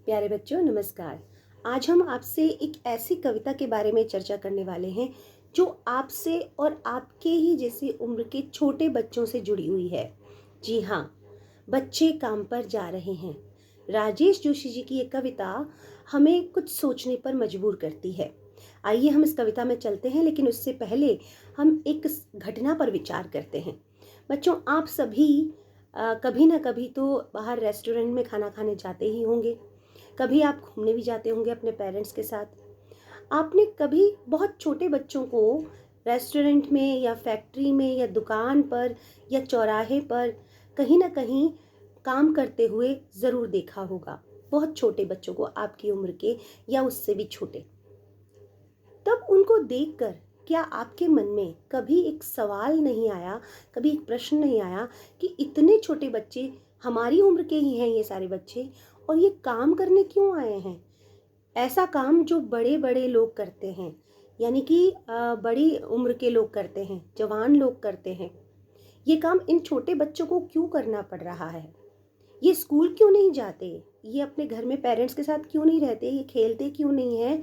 प्यारे बच्चों नमस्कार। आज हम आपसे एक ऐसी कविता के बारे में चर्चा करने वाले हैं जो आपसे और आपके ही जैसी उम्र के छोटे बच्चों से जुड़ी हुई है। जी हाँ, बच्चे काम पर जा रहे हैं। राजेश जोशी जी की ये कविता हमें कुछ सोचने पर मजबूर करती है। आइए हम इस कविता में चलते हैं, लेकिन उससे पहले हम एक घटना पर विचार करते हैं। बच्चों, आप सभी कभी ना कभी तो बाहर रेस्टोरेंट में खाना खाने जाते ही होंगे। कभी आप घूमने भी जाते होंगे अपने पेरेंट्स के साथ। आपने कभी बहुत छोटे बच्चों को रेस्टोरेंट में या फैक्ट्री में या दुकान पर या चौराहे पर कहीं ना कहीं काम करते हुए ज़रूर देखा होगा। बहुत छोटे बच्चों को, आपकी उम्र के या उससे भी छोटे। तब उनको देखकर क्या आपके मन में कभी एक सवाल नहीं आया, कभी एक प्रश्न नहीं आया कि इतने छोटे बच्चे, हमारी उम्र के ही हैं ये सारे बच्चे, और ये काम करने क्यों आए हैं? ऐसा काम जो बड़े बड़े लोग करते हैं, यानी कि बड़ी उम्र के लोग करते हैं, जवान लोग करते हैं, ये काम इन छोटे बच्चों को क्यों करना पड़ रहा है? ये स्कूल क्यों नहीं जाते? ये अपने घर में पेरेंट्स के साथ क्यों नहीं रहते? ये खेलते क्यों नहीं है?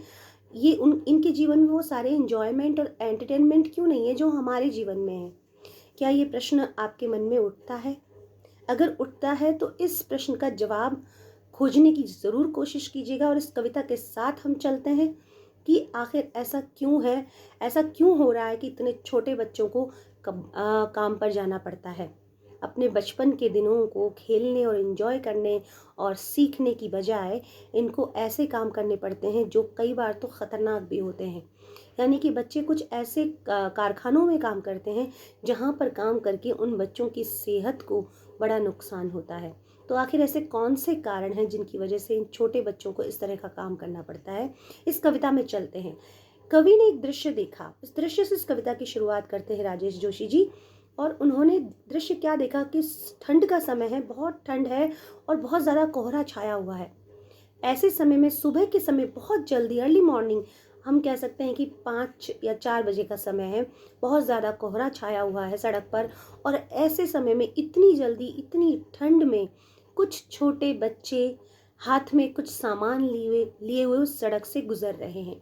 ये उन इनके जीवन में वो सारे एंजॉयमेंट और एंटरटेनमेंट क्यों नहीं है जो हमारे जीवन में है? क्या ये प्रश्न आपके मन में उठता है? अगर उठता है तो इस प्रश्न का जवाब खोजने की ज़रूर कोशिश कीजिएगा, और इस कविता के साथ हम चलते हैं कि आखिर ऐसा क्यों है, ऐसा क्यों हो रहा है कि इतने छोटे बच्चों को काम पर जाना पड़ता है। अपने बचपन के दिनों को खेलने और एंजॉय करने और सीखने की बजाय इनको ऐसे काम करने पड़ते हैं जो कई बार तो ख़तरनाक भी होते हैं। यानी कि बच्चे कुछ ऐसे कारखानों में काम करते हैं जहाँ पर काम करके उन बच्चों की सेहत को बड़ा नुकसान होता है। तो आखिर ऐसे कौन से कारण हैं जिनकी वजह से इन छोटे बच्चों को इस तरह का काम करना पड़ता है? इस कविता में चलते हैं। कवि ने एक दृश्य देखा। इस दृश्य से इस कविता की शुरुआत करते हैं राजेश जोशी जी। और उन्होंने दृश्य क्या देखा कि ठंड का समय है, बहुत ठंड है और बहुत ज़्यादा कोहरा छाया हुआ है। ऐसे समय में, सुबह के समय, बहुत जल्दी अर्ली मॉर्निंग, हम कह सकते हैं कि 5 या 4 बजे का समय है, बहुत ज़्यादा कोहरा छाया हुआ है सड़क पर। और ऐसे समय में इतनी जल्दी, इतनी ठंड में कुछ छोटे बच्चे हाथ में कुछ सामान लिए हुए उस सड़क से गुजर रहे हैं।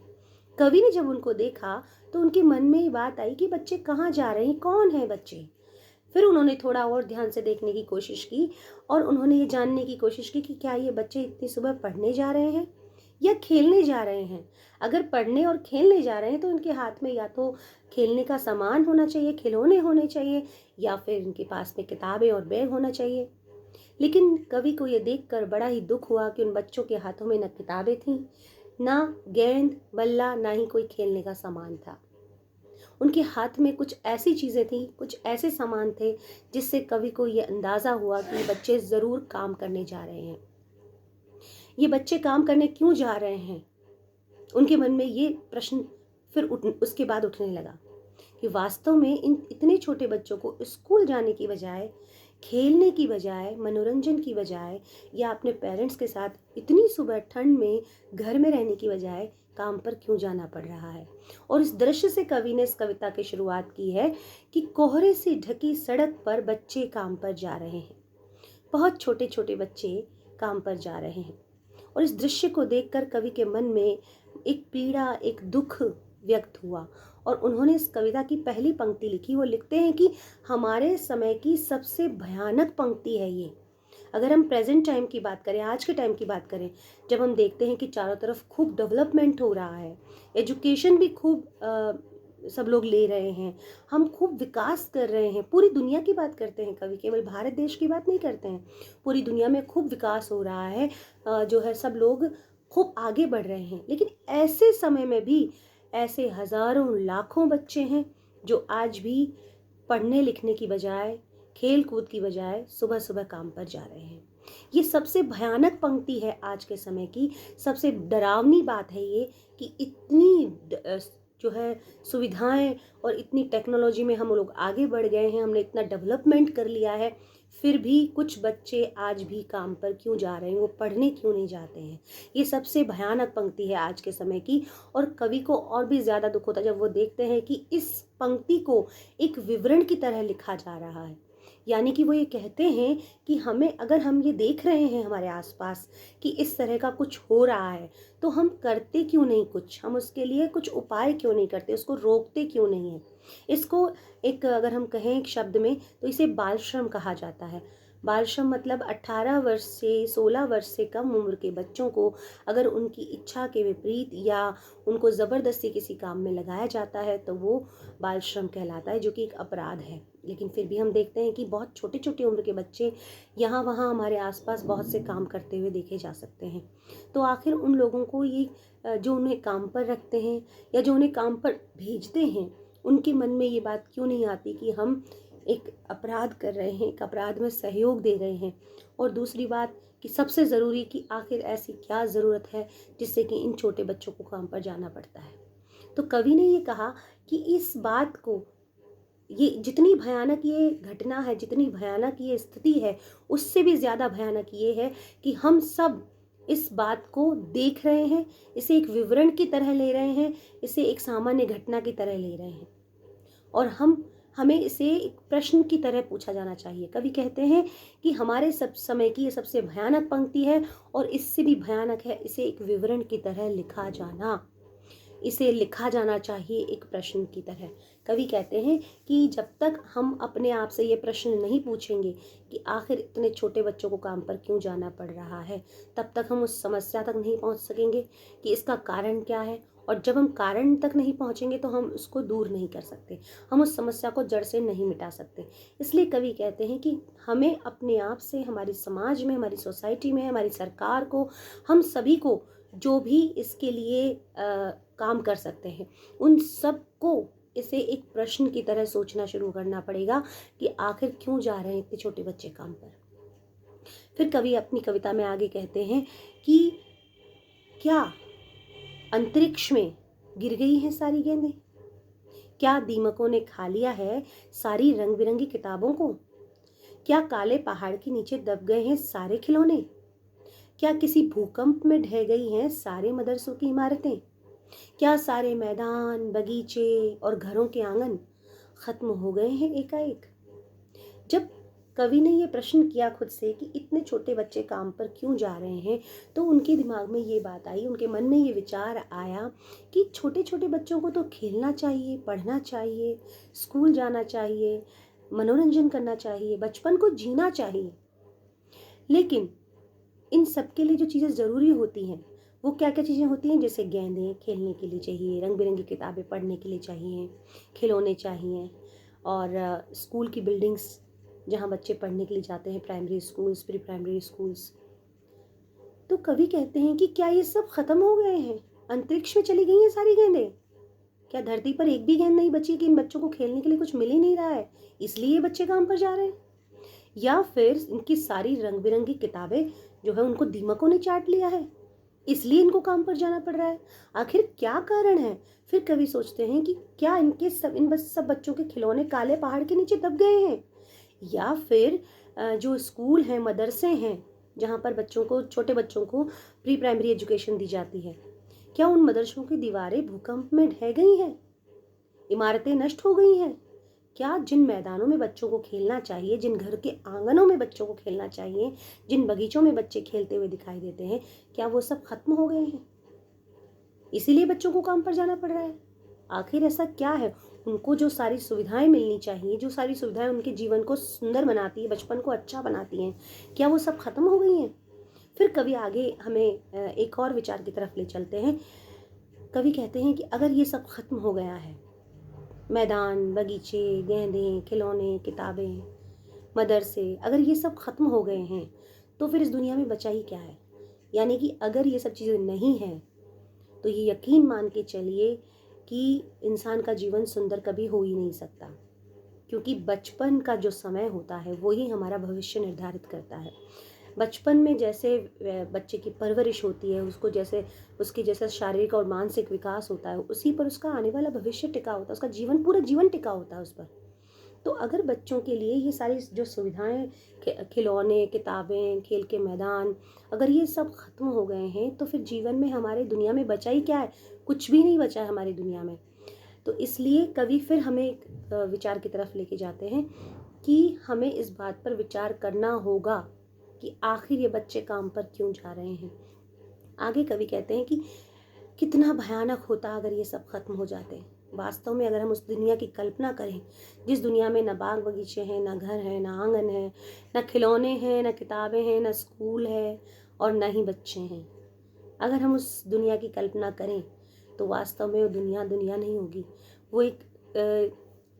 कवि ने जब उनको देखा तो उनके मन में ये बात आई कि बच्चे कहाँ जा रहे हैं, कौन है बच्चे। फिर उन्होंने थोड़ा और ध्यान से देखने की कोशिश की और उन्होंने ये जानने की कोशिश की कि क्या ये बच्चे इतनी सुबह पढ़ने जा रहे हैं या खेलने जा रहे हैं। अगर पढ़ने और खेलने जा रहे हैं तो इनके हाथ में या तो खेलने का सामान होना चाहिए, खिलौने होने चाहिए, या फिर इनके पास में किताबें और बैग होना चाहिए। लेकिन कवि को ये देखकर बड़ा ही दुख हुआ कि उन बच्चों के हाथों में न किताबें थीं, ना गेंद बल्ला, ना ही कोई खेलने का सामान था। उनके हाथ में कुछ ऐसी चीज़ें थीं, कुछ ऐसे सामान थे जिससे कवि को ये अंदाज़ा हुआ कि बच्चे ज़रूर काम करने जा रहे हैं। ये बच्चे काम करने क्यों जा रहे हैं? उनके मन में ये प्रश्न फिर उसके बाद उठने लगा कि वास्तव में इन इतने छोटे बच्चों को स्कूल जाने की बजाय, खेलने की बजाय, मनोरंजन की बजाय, या अपने पेरेंट्स के साथ इतनी सुबह ठंड में घर में रहने की बजाय काम पर क्यों जाना पड़ रहा है। और इस दृश्य से कवि ने इस कविता की शुरुआत की है कि कोहरे से ढकी सड़क पर बच्चे काम पर जा रहे हैं। बहुत छोटे छोटे बच्चे काम पर जा रहे हैं। और इस दृश्य को देखकर कवि के मन में एक पीड़ा, एक दुख व्यक्त हुआ, और उन्होंने इस कविता की पहली पंक्ति लिखी। वो लिखते हैं कि हमारे समय की सबसे भयानक पंक्ति है ये। अगर हम प्रेजेंट टाइम की बात करें, आज के टाइम की बात करें, जब हम देखते हैं कि चारों तरफ खूब डेवलपमेंट हो रहा है, एजुकेशन भी खूब सब लोग ले रहे हैं, हम खूब विकास कर रहे हैं, पूरी दुनिया की बात करते हैं, कवि केवल भारत देश की बात नहीं करते हैं, पूरी दुनिया में खूब विकास हो रहा है, जो है सब लोग खूब आगे बढ़ रहे हैं। लेकिन ऐसे समय में भी ऐसे हजारों लाखों बच्चे हैं जो आज भी पढ़ने लिखने की बजाय, खेल कूद की बजाय सुबह सुबह काम पर जा रहे हैं। ये सबसे भयानक पंक्ति है आज के समय की। सबसे डरावनी बात है ये कि जो है सुविधाएं और इतनी टेक्नोलॉजी में हम लोग आगे बढ़ गए हैं, हमने इतना डेवलपमेंट कर लिया है, फिर भी कुछ बच्चे आज भी काम पर क्यों जा रहे हैं, वो पढ़ने क्यों नहीं जाते हैं। ये सबसे भयानक पंक्ति है आज के समय की। और कवि को और भी ज़्यादा दुख होता है जब वो देखते हैं कि इस पंक्ति को एक विवरण की तरह लिखा जा रहा है। यानी कि वो ये कहते हैं कि हमें, अगर हम ये देख रहे हैं हमारे आसपास कि इस तरह का कुछ हो रहा है, तो हम करते क्यों नहीं कुछ, हम उसके लिए कुछ उपाय क्यों नहीं करते, उसको रोकते क्यों नहीं है। इसको एक, अगर हम कहें एक शब्द में, तो इसे बाल श्रम कहा जाता है। बाल श्रम मतलब 18 वर्ष से 16 वर्ष से कम उम्र के बच्चों को अगर उनकी इच्छा के विपरीत या उनको ज़बरदस्ती किसी काम में लगाया जाता है तो वो बाल श्रम कहलाता है, जो कि एक अपराध है। लेकिन फिर भी हम देखते हैं कि बहुत छोटे छोटे उम्र के बच्चे यहाँ वहाँ हमारे आसपास बहुत से काम करते हुए देखे जा सकते हैं। तो आखिर उन लोगों को ये जो उन्हें काम पर रखते हैं या जो उन्हें काम पर भेजते हैं, उनके मन में ये बात क्यों नहीं आती कि हम एक अपराध कर रहे हैं, एक अपराध में सहयोग दे रहे हैं। और दूसरी बात कि सबसे ज़रूरी कि आखिर ऐसी क्या ज़रूरत है जिससे कि इन छोटे बच्चों को काम पर जाना पड़ता है। तो कवि ने ये कहा कि इस बात को, ये जितनी भयानक ये घटना है, जितनी भयानक ये स्थिति है, उससे भी ज़्यादा भयानक ये है कि हम सब इस बात को देख रहे हैं, इसे एक विवरण की तरह ले रहे हैं, इसे एक सामान्य घटना की तरह ले रहे हैं, और हमें इसे एक प्रश्न की तरह पूछा जाना चाहिए। कवि कहते हैं कि हमारे सब समय की ये सबसे भयानक पंक्ति है, और इससे भी भयानक है इसे एक विवरण की तरह लिखा जाना। इसे लिखा जाना चाहिए एक प्रश्न की तरह। कवि कहते हैं कि जब तक हम अपने आप से ये प्रश्न नहीं पूछेंगे कि आखिर इतने छोटे बच्चों को काम पर क्यों जाना पड़ रहा है, तब तक हम उस समस्या तक नहीं पहुंच सकेंगे कि इसका कारण क्या है। और जब हम कारण तक नहीं पहुंचेंगे तो हम उसको दूर नहीं कर सकते, हम उस समस्या को जड़ से नहीं मिटा सकते। इसलिए कवि कहते हैं कि हमें अपने आप से, हमारी समाज में, हमारी सोसाइटी में, हमारी सरकार को, हम सभी को जो भी इसके लिए काम कर सकते हैं, उन सब को इसे एक प्रश्न की तरह सोचना शुरू करना पड़ेगा कि आखिर क्यों जा रहे हैं इतने छोटे बच्चे काम पर। फिर कवि अपनी कविता में आगे कहते हैं कि क्या अंतरिक्ष में गिर गई हैं सारी गेंदें, क्या दीमकों ने खा लिया है सारी रंग बिरंगी किताबों को, क्या काले पहाड़ के नीचे दब गए हैं सारे खिलौने, क्या किसी भूकंप में ढह गई हैं सारे मदरसों की इमारतें, क्या सारे मैदान, बगीचे और घरों के आंगन खत्म हो गए हैं एकाएक। जब कवि ने ये प्रश्न किया खुद से कि इतने छोटे बच्चे काम पर क्यों जा रहे हैं, तो उनके दिमाग में ये बात आई, उनके मन में ये विचार आया कि छोटे छोटे बच्चों को तो खेलना चाहिए, पढ़ना चाहिए, स्कूल जाना चाहिए, मनोरंजन करना चाहिए, बचपन को जीना चाहिए। लेकिन इन सब के लिए जो चीज़ें ज़रूरी होती हैं वो क्या क्या चीज़ें होती हैं, जैसे गेंदें खेलने के लिए चाहिए, रंग बिरंगी किताबें पढ़ने के लिए चाहिए, खिलौने चाहिए, और स्कूल की बिल्डिंग्स जहाँ बच्चे पढ़ने के लिए जाते हैं, primary schools, pre primary schools. तो कवि कहते हैं कि क्या ये सब ख़त्म हो गए हैं, अंतरिक्ष में चली गई हैं सारी गेंदें, क्या धरती पर एक भी गेंद नहीं बची कि इन बच्चों को खेलने के लिए कुछ मिल ही नहीं रहा है, इसलिए ये बच्चे काम पर जा रहे हैं, या फिर इनकी सारी रंग बिरंगी किताबें जो है उनको दीमकों ने चाट लिया है, इसलिए इनको काम पर जाना पड़ रहा है। आखिर क्या कारण है। फिर कवि सोचते हैं कि क्या इन सब बच्चों के खिलौने काले पहाड़ के नीचे दब गए हैं, या फिर जो स्कूल हैं, मदरसे हैं, जहाँ पर बच्चों को, छोटे बच्चों को प्री प्राइमरी एजुकेशन दी जाती है, क्या उन मदरसों की दीवारें भूकंप में ढह गई हैं, इमारतें नष्ट हो गई हैं, क्या जिन मैदानों में बच्चों को खेलना चाहिए, जिन घर के आंगनों में बच्चों को खेलना चाहिए, जिन बगीचों में बच्चे खेलते हुए दिखाई देते हैं, क्या वो सब खत्म हो गए हैं, इसीलिए बच्चों को काम पर जाना पड़ रहा है। आखिर ऐसा क्या है, उनको जो सारी सुविधाएं मिलनी चाहिए, जो सारी सुविधाएं उनके जीवन को सुंदर बनाती है, बचपन को अच्छा बनाती हैं, क्या वो सब खत्म हो गई हैं। फिर कवि आगे हमें एक और विचार की तरफ ले चलते हैं। कवि कहते हैं कि अगर ये सब खत्म हो गया है, मैदान, बगीचे, गेंदें, खिलौने, किताबें, मदरसे, अगर ये सब खत्म हो गए हैं, तो फिर इस दुनिया में बचा ही क्या है। यानी कि अगर ये सब चीज़ें नहीं हैं, तो ये यकीन मान के चलिए कि इंसान का जीवन सुंदर कभी हो ही नहीं सकता, क्योंकि बचपन का जो समय होता है वो ही हमारा भविष्य निर्धारित करता है। बचपन में जैसे बच्चे की परवरिश होती है, उसको जैसे उसकी जैसे शारीरिक और मानसिक विकास होता है, उसी पर उसका आने वाला भविष्य टिका होता है, उसका जीवन, पूरा जीवन टिका होता है उस पर। तो अगर बच्चों के लिए ये सारी जो सुविधाएं, खिलौने, किताबें, खेल के मैदान, अगर ये सब खत्म हो गए हैं, तो फिर जीवन में, हमारे दुनिया में बचा ही क्या है, कुछ भी नहीं बचा है हमारी दुनिया में। तो इसलिए कवि फिर हमें एक विचार की तरफ लेके जाते हैं कि हमें इस बात पर विचार करना होगा कि आखिर ये बच्चे काम पर क्यों जा रहे हैं। आगे कवि कहते हैं कि कितना भयानक होता अगर ये सब खत्म हो जाते। वास्तव में अगर हम उस दुनिया की कल्पना करें जिस दुनिया में ना बाग बगीचे हैं, ना घर है, ना आंगन है, ना खिलौने हैं, ना किताबें हैं, ना स्कूल है और ना ही बच्चे हैं, अगर हम उस दुनिया की कल्पना करें तो वास्तव में वो दुनिया दुनिया नहीं होगी। वो एक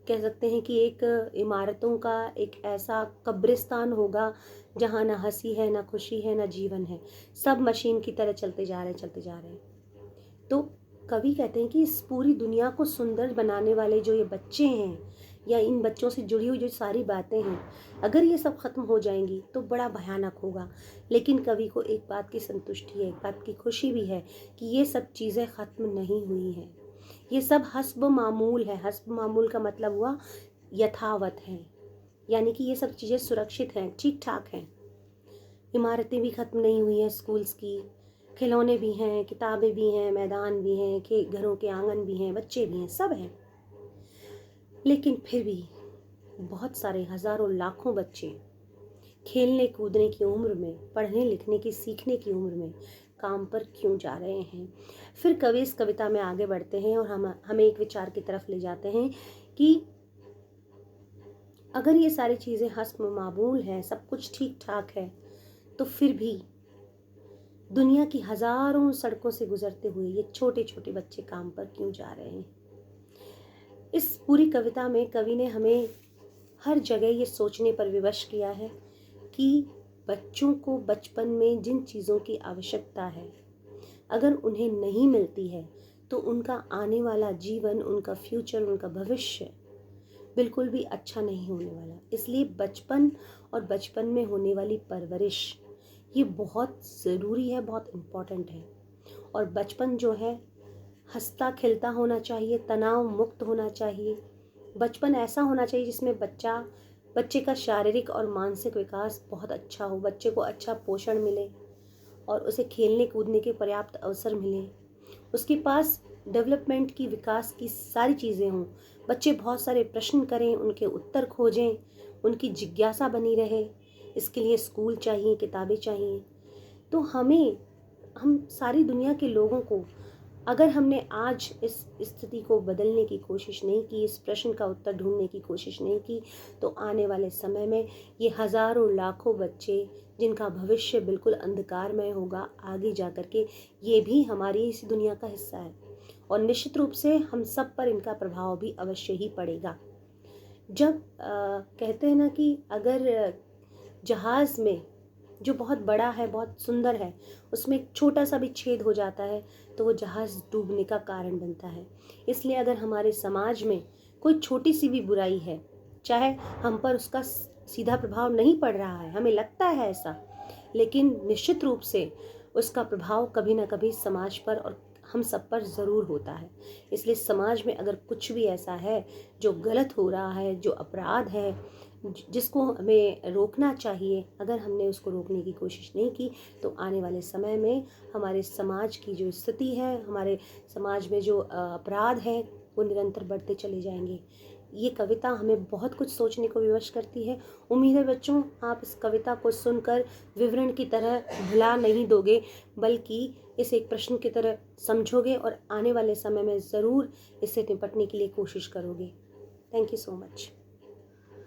कह सकते हैं कि एक इमारतों का एक ऐसा कब्रिस्तान होगा जहाँ ना हंसी है, ना खुशी है, ना जीवन है। सब मशीन की तरह चलते जा रहे हैं, चलते जा रहे हैं। तो कवि कहते हैं कि इस पूरी दुनिया को सुंदर बनाने वाले जो ये बच्चे हैं या इन बच्चों से जुड़ी हुई जो सारी बातें हैं, अगर ये सब खत्म हो जाएंगी तो बड़ा भयानक होगा। लेकिन कवि को एक बात की संतुष्टि है, एक बात की खुशी भी है कि ये सब चीज़ें खत्म नहीं हुई हैं। ये सब हस्ब मामूल है। हस्ब मामूल का मतलब हुआ यथावत है, यानी कि ये सब चीज़ें सुरक्षित हैं, ठीक ठाक हैं। इमारतें भी खत्म नहीं हुई हैं, स्कूल्स की, खिलौने भी हैं, किताबें भी हैं, मैदान भी हैं, घरों के आंगन भी हैं, बच्चे भी हैं, सब हैं। लेकिन फिर भी बहुत सारे हजारों लाखों बच्चे खेलने कूदने की उम्र में, पढ़ने लिखने की सीखने की उम्र में काम पर क्यों जा रहे हैं। फिर कवि इस कविता में आगे बढ़ते हैं और हमें एक विचार की तरफ ले जाते हैं कि अगर ये सारी चीज़ें हस्ब मामूल है, सब कुछ ठीक ठाक है, तो फिर भी दुनिया की हजारों सड़कों से गुजरते हुए ये छोटे छोटे बच्चे काम पर क्यों जा रहे हैं। इस पूरी कविता में कवि ने हमें हर जगह ये सोचने पर विवश किया है कि बच्चों को बचपन में जिन चीज़ों की आवश्यकता है अगर उन्हें नहीं मिलती है तो उनका आने वाला जीवन, उनका फ्यूचर, उनका भविष्य बिल्कुल भी अच्छा नहीं होने वाला। इसलिए बचपन और बचपन में होने वाली परवरिश ये बहुत ज़रूरी है, बहुत इम्पॉर्टेंट है। और बचपन जो है हंसता खिलता होना चाहिए, तनाव मुक्त होना चाहिए। बचपन ऐसा होना चाहिए जिसमें बच्चे का शारीरिक और मानसिक विकास बहुत अच्छा हो, बच्चे को अच्छा पोषण मिले और उसे खेलने कूदने के पर्याप्त अवसर मिले, उसके पास डेवलपमेंट की, विकास की सारी चीज़ें हों। बच्चे बहुत सारे प्रश्न करें, उनके उत्तर खोजें, उनकी जिज्ञासा बनी रहे। इसके लिए स्कूल चाहिए, किताबें चाहिए। तो हम सारी दुनिया के लोगों को, अगर हमने आज इस स्थिति को बदलने की कोशिश नहीं की, इस प्रश्न का उत्तर ढूंढने की कोशिश नहीं की, तो आने वाले समय में ये हज़ारों लाखों बच्चे जिनका भविष्य बिल्कुल अंधकारमय होगा, आगे जा कर के ये भी हमारी इसी दुनिया का हिस्सा है और निश्चित रूप से हम सब पर इनका प्रभाव भी अवश्य ही पड़ेगा। जब कहते हैं ना कि अगर जहाज़ में जो बहुत बड़ा है, बहुत सुंदर है, उसमें एक छोटा सा भी छेद हो जाता है तो वो जहाज़ डूबने का कारण बनता है। इसलिए अगर हमारे समाज में कोई छोटी सी भी बुराई है, चाहे हम पर उसका सीधा प्रभाव नहीं पड़ रहा है, हमें लगता है ऐसा, लेकिन निश्चित रूप से उसका प्रभाव कभी ना कभी समाज पर और हम सब पर ज़रूर होता है। इसलिए समाज में अगर कुछ भी ऐसा है जो गलत हो रहा है, जो अपराध है, जिसको हमें रोकना चाहिए, अगर हमने उसको रोकने की कोशिश नहीं की तो आने वाले समय में हमारे समाज की जो स्थिति है, हमारे समाज में जो अपराध है वो निरंतर बढ़ते चले जाएंगे। ये कविता हमें बहुत कुछ सोचने को विवश करती है। उम्मीद है बच्चों आप इस कविता को सुनकर विवरण की तरह भुला नहीं दोगे, बल्कि इसे एक प्रश्न की तरह समझोगे और आने वाले समय में ज़रूर इससे निपटने के लिए कोशिश करोगे। Thank you so much.